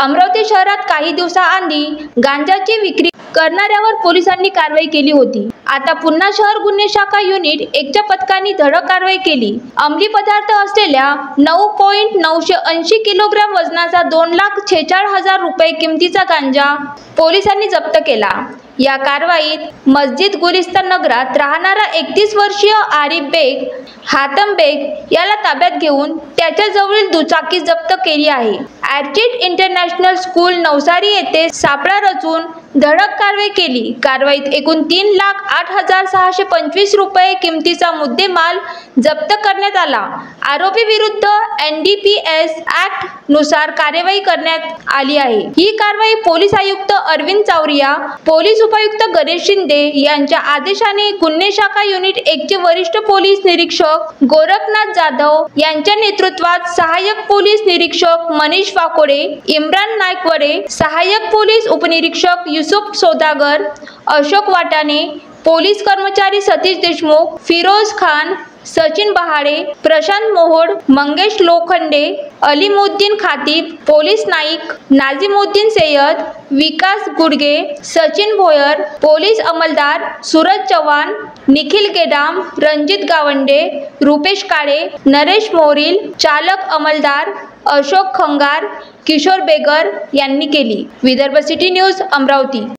अमरावती शहरात काही दिवसाआधी गांजाची विक्री करणाऱ्यावर पोलिसांनी कारवाई केली होती। आता पुन्हा शहर गुन्हे शाखा युनिट 1 च्या पथकाने धडक कारवाई केली। अंमली पदार्थ असलेल्या 9.980 किलोग्राम वजनाचा 2,46,000 रुपये किमतीचा गांजा पोलिसांनी जप्त केला। या कारवाईत मस्जिद गुलिस्तान नगरात राहणारा 31 वर्षीय आरिफ बेग हातम बेग याला ताब्यात घेऊन त्याच्या जवळील दुचाकी जप्त केली आहे। ॲर्चिड इंटरनॅशनल स्कूल नवसारी येथे सापळा रचून धडक कारवाई केली। कारवाईत एकूण 3,08,625 रुपये किमतीचा मुद्देमाल जप्त करण्यात आला। आरोपी विरुद्ध NDPS ॲक्ट नुसार कार्यवाही करण्यात आली आहे। ही कारवाई पोलीस आयुक्त अरविंद चावरिया, पोलीस उपायुक्त गणेश शिंदे यांच्या आदेशाने गुन्हे शाखा युनिट 1 चे वरिष्ठ पोलीस निरीक्षक गोरखनाथ जाधव यांच्या नेतृत्वात सहाय्यक पोलीस निरीक्षक मनीष वाकोडे, इम्रान नायकवडे, सहाय्यक पोलीस उपनिरीक्षक युसुफ सौदागर, अशोक वाटाणे, पोलीस कर्मचारी सतीश देशमुख, फिरोज खान, सचिन बहाडे, प्रशांत मोहोड, मंगेश लोखंडे, अलीमुद्दीन खातीब, पोलीस नाईक नाझीमुद्दीन सय्यद, विकास गुडगे, सचिन भोयर, पोलीस अंमलदार सूरज चव्हाण, निखिल गेडाम, रणजित गावंडे, रुपेश काळे, नरेश मोरील, चालक अंमलदार अशोक खंगार, किशोर बेगर यांनी केली। Vidarbha city news Amravati.